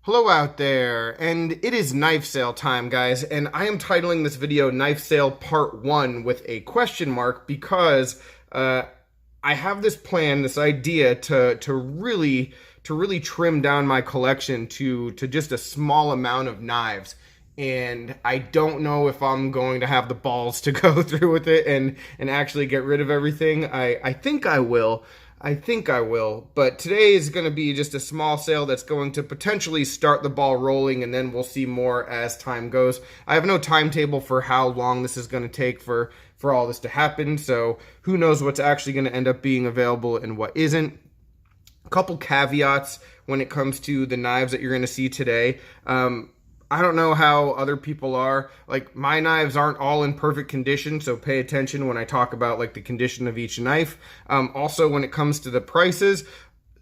Hello out there, and it is knife sale time, guys, and I am titling this video Knife Sale Part 1 with a question mark because I have this plan, this idea to really trim down my collection to just a small amount of knives. And I don't know if I'm going to have the balls to go through with it and actually get rid of everything. I think I will. But today is going to be just a small sale that's going to potentially start the ball rolling, and then we'll see more as time goes. I have no timetable for how long this is going to take for all this to happen, so who knows what's actually going to end up being available and what isn't. A couple caveats when it comes to the knives that you're going to see today. I don't know how other people are. Like, my knives aren't all in perfect condition, so pay attention when I talk about like the condition of each knife. Also, when it comes to the prices,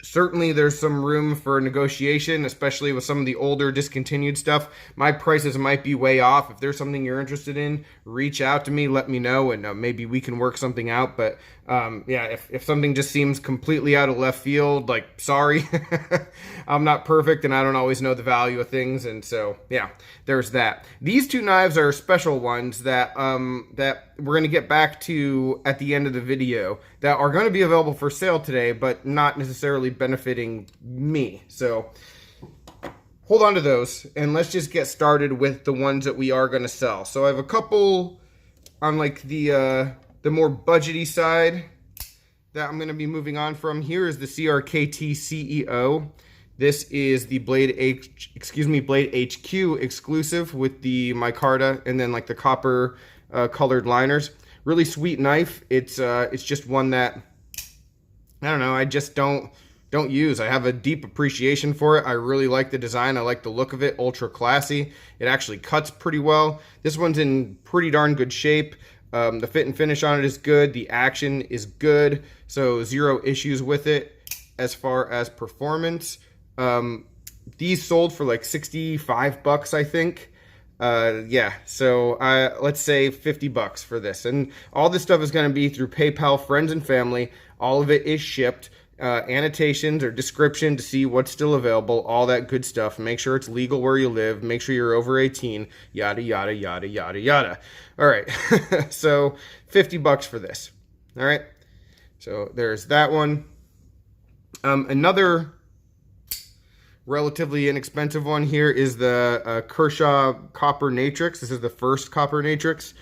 certainly there's some room for negotiation, especially with some of the older discontinued stuff. My prices might be way off. If there's something you're interested in, reach out to me, let me know, and maybe we can work something out. But yeah, if something just seems completely out of left field, like, sorry. I'm not perfect and I don't always know the value of things, and so yeah, there's that. These two knives are special ones that we're going to get back to at the end of the video that are going to be available for sale today, but not necessarily benefiting me. So hold on to those, and let's just get started with the ones that we are going to sell. So I have a couple on like the more budgety side that I'm going to be moving on from. Here is the CRKT CEO. This is the Blade HQ exclusive with the micarta and then like the copper colored liners. Really sweet knife. It's just one that I don't know, I just don't use. I have a deep appreciation for it. I really like the design. I like the look of it. Ultra classy. It actually cuts pretty well. This one's in pretty darn good shape. The fit and finish on it is good. The action is good. So zero issues with it as far as performance. These sold for like 65 bucks, I think. Yeah, so let's say 50 bucks for this. And all this stuff is going to be through PayPal, friends and family. All of it is shipped. Annotations or description to see what's still available, all that good stuff. Make sure it's legal where you live. Make sure you're over 18. Yada, yada, yada, yada, yada. All right, so 50 bucks for this. All right, so there's that one. Another relatively inexpensive one here is the Kershaw copper Natrix. This is the first copper Natrix.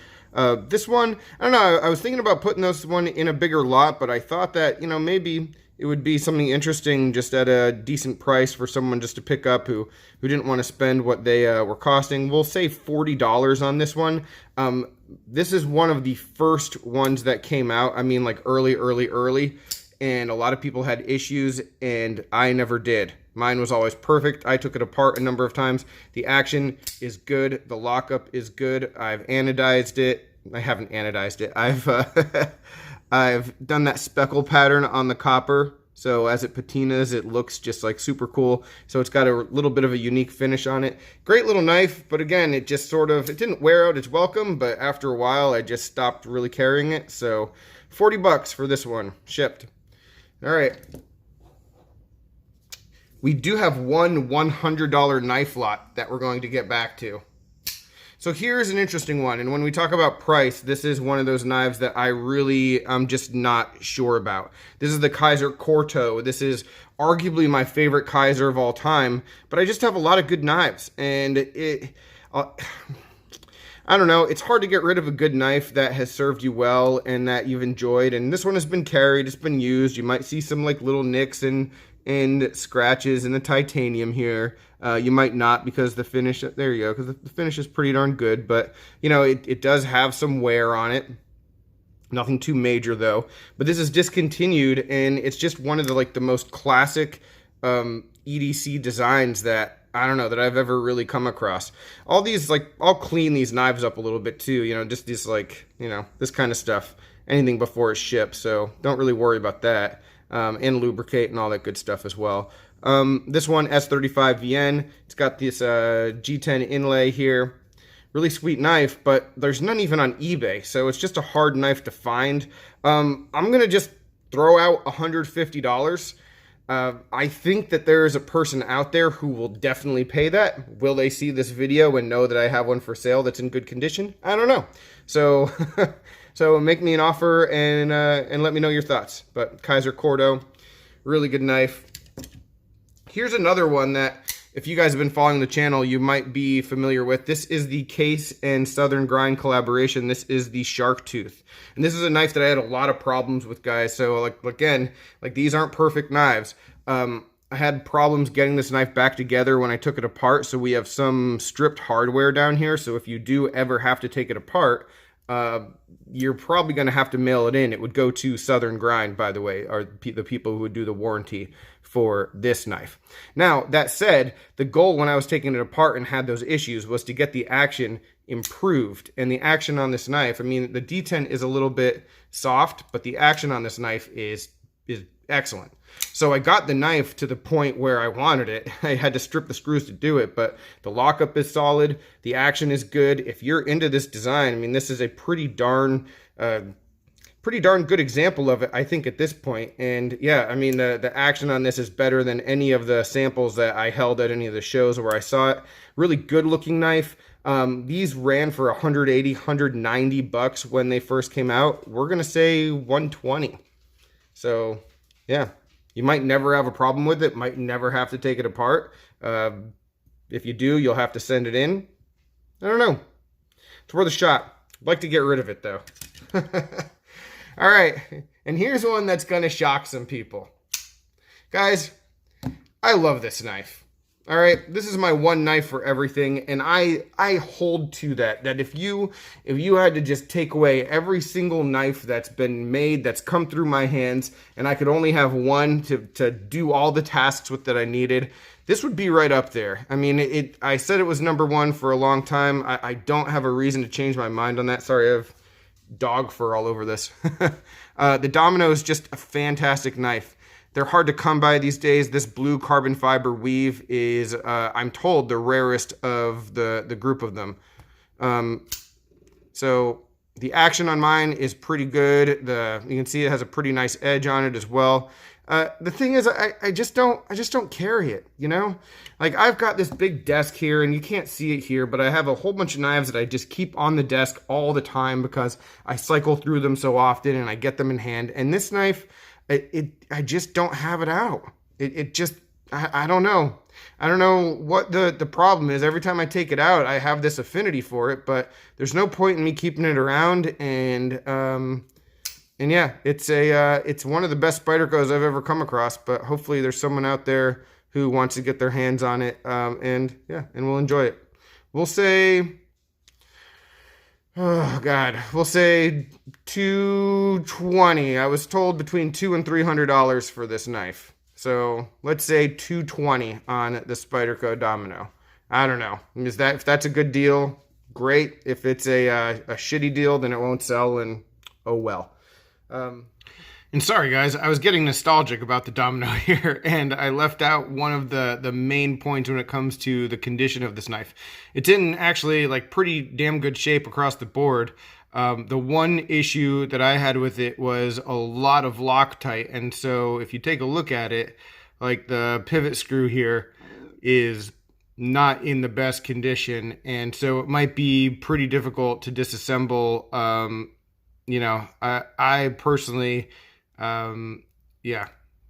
This one, I don't know, I was thinking about putting this one in a bigger lot, but I thought that, you know, maybe it would be something interesting just at a decent price for someone just to pick up who didn't want to spend what they were costing. We'll say $40 on this one. This is one of the first ones that came out. I mean, like early. And a lot of people had issues, and I never did. Mine was always perfect. I took it apart a number of times. The action is good. The lockup is good. I've anodized it. I haven't anodized it. I've done that speckle pattern on the copper. So as it patinas, it looks just like super cool. So it's got a little bit of a unique finish on it. Great little knife, but again, it just it didn't wear out its welcome, but after a while, I just stopped really carrying it. So 40 bucks for this one, shipped. All right. We do have one $100 knife lot that we're going to get back to. So here's an interesting one, and when we talk about price, this is one of those knives that I really am just not sure about. This is the Kizer Corto. This is arguably my favorite Kizer of all time, but I just have a lot of good knives, and I don't know, it's hard to get rid of a good knife that has served you well and that you've enjoyed, and this one has been carried, it's been used. You might see some like little nicks and scratches in the titanium here. You might not, because the finish, there you go, because the finish is pretty darn good, but you know, it does have some wear on it. Nothing too major though. But this is discontinued, and it's just one of the most classic EDC designs that I don't know that I've ever really come across. All these, like, I'll clean these knives up a little bit too, you know, just this, like, you know, this kind of stuff. Anything before it's shipped, so don't really worry about that. And lubricate and all that good stuff as well. This one, S35VN, it's got this G10 inlay here. Really sweet knife, but there's none even on eBay, so it's just a hard knife to find. I'm going to just throw out $150. I think that there is a person out there who will definitely pay that. Will they see this video and know that I have one for sale that's in good condition? I don't know. So, so make me an offer and let me know your thoughts. But Kizer Corto, really good knife. Here's another one that, if you guys have been following the channel, you might be familiar with. This is the Case and Southern Grind collaboration. This is the Sharktooth. And this is a knife that I had a lot of problems with, guys. So, again, these aren't perfect knives. I had problems getting this knife back together when I took it apart. So we have some stripped hardware down here. So if you do ever have to take it apart, you're probably going to have to mail it in. It would go to Southern Grind, by the way, are the people who would do the warranty for this knife. Now, that said, the goal when I was taking it apart and had those issues was to get the action improved. And the action on this knife, I mean, the D10 is a little bit soft, but the action on this knife is excellent. So I got the knife to the point where I wanted it. I had to strip the screws to do it, but the lockup is solid. The action is good. If you're into this design, I mean, this is a pretty darn good example of it, I think, at this point. And yeah, I mean, the action on this is better than any of the samples that I held at any of the shows where I saw it. Really good looking knife. These ran for 180, 190 bucks when they first came out. We're going to say 120. So yeah, you might never have a problem with it. Might never have to take it apart. If you do, you'll have to send it in. I don't know. It's worth a shot. I'd like to get rid of it though. All right, and here's one that's gonna shock some people. Guys, I love this knife. All right, this is my one knife for everything, and I hold to that if you had to just take away every single knife that's been made, that's come through my hands, and I could only have one to do all the tasks with that I needed, this would be right up there. I mean, I said it was number one for a long time. I don't have a reason to change my mind on that. Sorry, I have dog fur all over this. The Domino is just a fantastic knife. They're hard to come by these days. This blue carbon fiber weave is, I'm told, the rarest of the group of them. So the action on mine is pretty good. You can see it has a pretty nice edge on it as well. The thing is, I just don't carry it, you know? Like, I've got this big desk here, and you can't see it here, but I have a whole bunch of knives that I just keep on the desk all the time because I cycle through them so often and I get them in hand. And this knife, I just don't have it out. I don't know. I don't know what the problem is. Every time I take it out, I have this affinity for it, but there's no point in me keeping it around. And yeah, it's one of the best Spydercos I've ever come across, but hopefully there's someone out there who wants to get their hands on it, and we'll enjoy it. We'll say, oh God, we'll say $220. I was told between $200 and $300 for this knife. So let's say $220 on the Spyderco Domino. I don't know. If that's a good deal, great. If it's a shitty deal, then it won't sell, and oh well. And sorry guys, I was getting nostalgic about the Domino here, and I left out one of the main points when it comes to the condition of this knife. It's in actually like pretty damn good shape across the board. The one issue that I had with it was a lot of Loctite, and so if you take a look at it, like the pivot screw here is not in the best condition, and so it might be pretty difficult to disassemble. You know, I personally, yeah,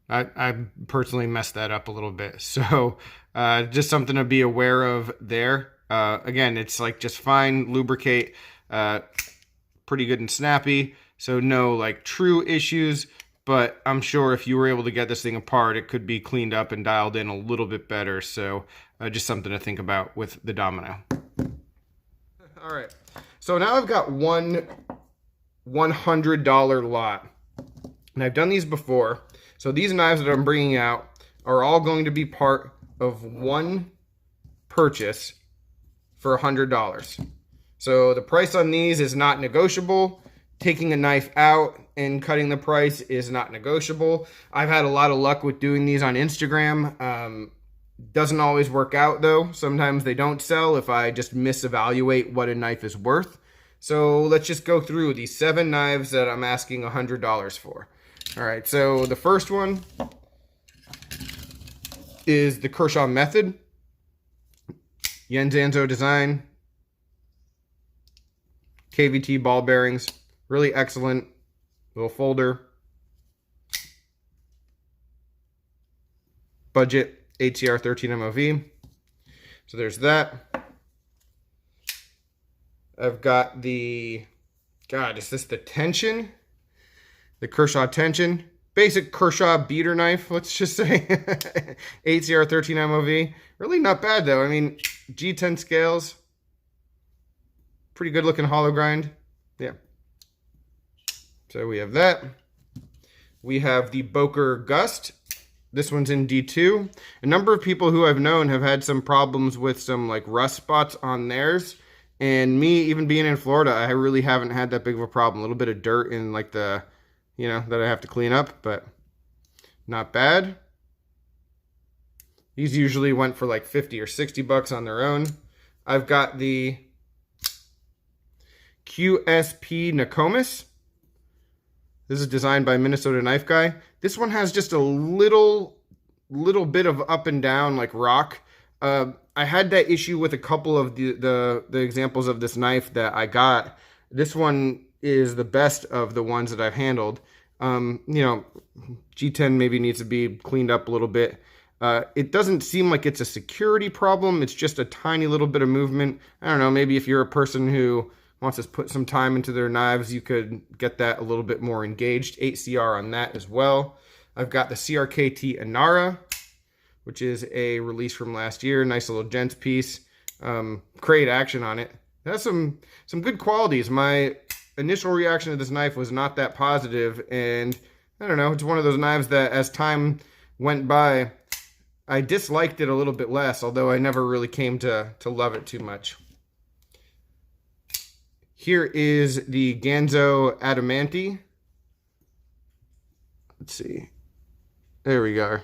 I personally messed that up a little bit. So just something to be aware of there. Again, it's like just fine, lubricate, pretty good and snappy. So no like true issues, but I'm sure if you were able to get this thing apart, it could be cleaned up and dialed in a little bit better. So just something to think about with the Domino. All right, so now I've got one $100 lot, and I've done these before. So these knives that I'm bringing out are all going to be part of one purchase for $100. So the price on these is not negotiable. Taking a knife out and cutting the price is not negotiable. I've had a lot of luck with doing these on Instagram. Doesn't always work out though. Sometimes they don't sell if I just misevaluate what a knife is worth. So let's just go through these 7 knives that I'm asking $100 for. All right, so the first one is the Kershaw method. Yenzanzo design. KVT ball bearings. Really excellent. Little folder. Budget ATR 13 MOV. So there's that. I've got the, God, is this the tension? The Kershaw tension. Basic Kershaw beater knife, let's just say. ATR 13 MOV. Really not bad though. I mean, G10 scales. Pretty good looking hollow grind. Yeah. So we have that. We have the Boker Gust. This one's in D2. A number of people who I've known have had some problems with some like rust spots on theirs. And me, even being in Florida, I really haven't had that big of a problem. A little bit of dirt in like the, you know, that I have to clean up, but not bad. These usually went for like 50 or 60 bucks on their own. I've got the QSP Nokomis. This is designed by Minnesota Knife Guy. This one has just a little bit of up and down like rock. I had that issue with a couple of the examples of this knife that I got. This one is the best of the ones that I've handled. You know, G10 maybe needs to be cleaned up a little bit. It doesn't seem like it's a security problem. It's just a tiny little bit of movement. I don't know, maybe if you're a person who wants to put some time into their knives, you could get that a little bit more engaged. 8CR on that as well. I've got the CRKT Inara, which is a release from last year. Nice little gents piece. Great action on it. It has some good qualities. My initial reaction to this knife was not that positive, and I don't know, it's one of those knives that as time went by, I disliked it a little bit less, although I never really came to love it too much. Here is the Ganzo Adamanti. Let's see. There we go.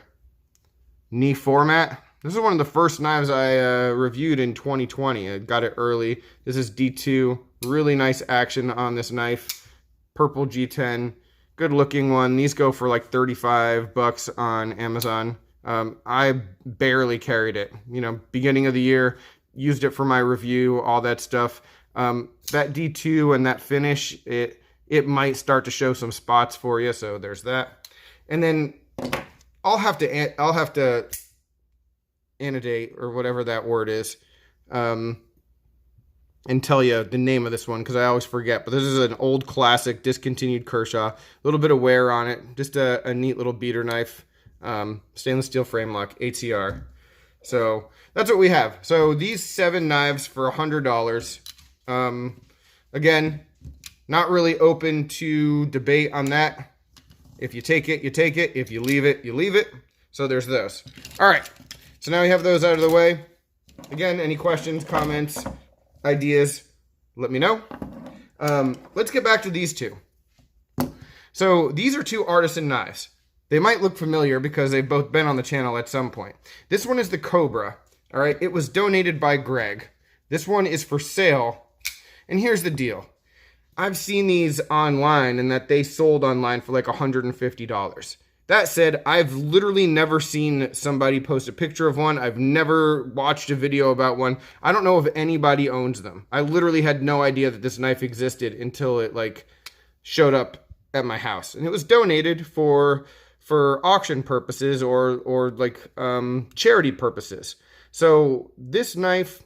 Knee format. This is one of the first knives I reviewed in 2020. I got it early. This is D2. Really nice action on this knife. Purple G10. Good looking one. These go for like 35 bucks on Amazon. I barely carried it. You know, beginning of the year, used it for my review, all that stuff. That D2 and that finish, it might start to show some spots for you, so there's that. And then I'll have to annotate, or whatever that word is, and tell you the name of this one, because I always forget. But this is an old classic, discontinued Kershaw. A little bit of wear on it. Just a neat little beater knife. Stainless steel frame lock, ATR. So that's what we have. So these 7 knives for $100. Again, not really open to debate on that. If you take it, you take it. If you leave it, you leave it. So there's those. All right. So now we have those out of the way. Again, any questions, comments, ideas, let me know. Let's get back to these two. So these are 2 artisan knives. They might look familiar because they've both been on the channel at some point. This one is the Cobra. All right. It was donated by Greg. This one is for sale. And here's the deal. I've seen these online and that they sold online for like $150. That said, I've literally never seen somebody post a picture of one. I've never watched a video about one. I don't know if anybody owns them. I literally had no idea that this knife existed until it like showed up at my house. And it was donated for auction purposes or like charity purposes. So this knife,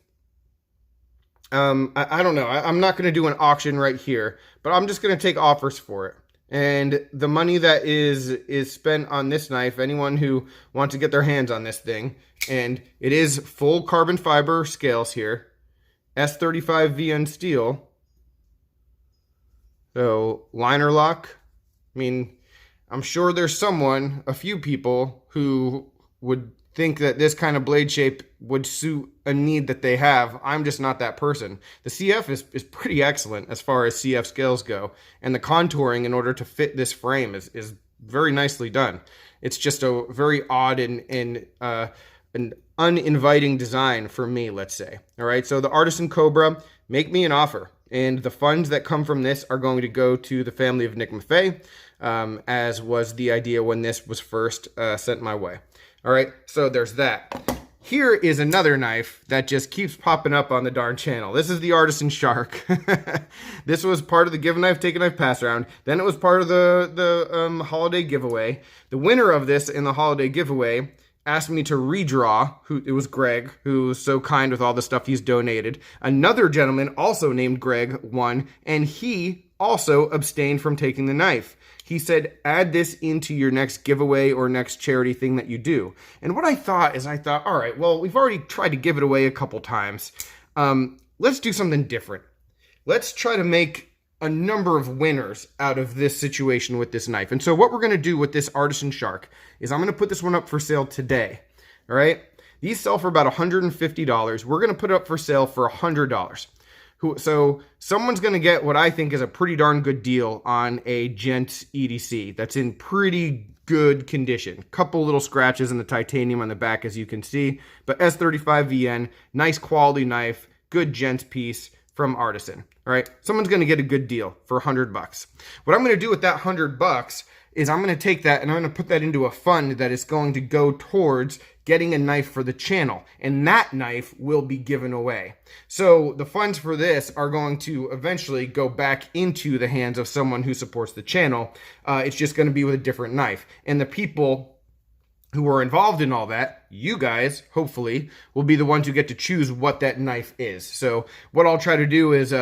I don't know. I'm not going to do an auction right here, but I'm just going to take offers for it. And the money that is spent on this knife, anyone who wants to get their hands on this thing, and it is full carbon fiber scales here, S35 VN steel. So liner lock. I mean, I'm sure there's someone, a few people, who would think that this kind of blade shape would suit a need that they have. I'm just not that person. The CF is pretty excellent as far as CF scales go, and the contouring in order to fit this frame is very nicely done. It's just a very odd and an uninviting design for me, let's say. All right, so the Artisan Cobra, make me an offer. And the funds that come from this are going to go to the family of Nick Maffei, as was the idea when this was first sent my way. All right, so there's that. Here is another knife that just keeps popping up on the darn channel. This is the Artisan Shark. This was part of the Give a Knife, Take a Knife pass around. Then it was part of the holiday giveaway. The winner of this in the holiday giveaway asked me to redraw, it was Greg, who was so kind with all the stuff he's donated. Another gentleman, also named Greg, won, and he also abstained from taking the knife. He said, add this into your next giveaway or next charity thing that you do. And what I thought, all right, well, we've already tried to give it away a couple times. Let's do something different. Let's try to make a number of winners out of this situation with this knife. And so what we're going to do with this Artisan Shark is I'm going to put this one up for sale today. All right. These sell for about $150. We're going to put it up for sale for $100. So someone's going to get what I think is a pretty darn good deal on a gent EDC that's in pretty good condition. Couple little scratches in the titanium on the back, as you can see, but S35VN, nice quality knife, good gent piece from Artisan. All right, someone's going to get a good deal for $100. What I'm going to do with that $100 is I'm going to take that and I'm going to put that into a fund that is going to go towards getting a knife for the channel, and that knife will be given away. So the funds for this are going to eventually go back into the hands of someone who supports the channel. It's just going to be with a different knife, and the people who are involved in all that, you guys, hopefully, will be the ones who get to choose what that knife is. So what I'll try to do is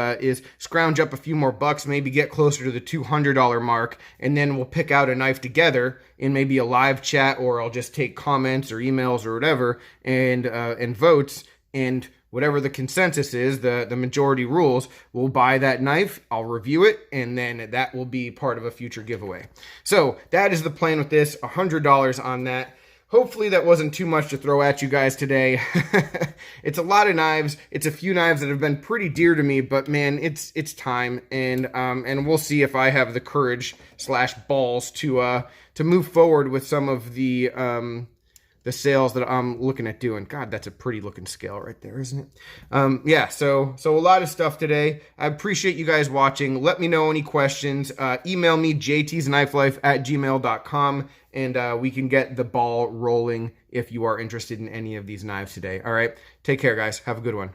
scrounge up a few more bucks, maybe get closer to the $200 mark, and then we'll pick out a knife together in maybe a live chat, or I'll just take comments or emails or whatever, and votes, and whatever the consensus is, the majority rules, we'll buy that knife, I'll review it, and then that will be part of a future giveaway. So that is the plan with this, $100 on that. Hopefully that wasn't too much to throw at you guys today. It's a lot of knives. It's a few knives that have been pretty dear to me, but man, it's time, and we'll see if I have the courage / balls to move forward with some of the sales that I'm looking at doing. God, that's a pretty looking scale right there, isn't it? Yeah, so a lot of stuff today. I appreciate you guys watching. Let me know any questions. Email me, jtsknifelife@gmail.com, and we can get the ball rolling if you are interested in any of these knives today. All right, take care, guys. Have a good one.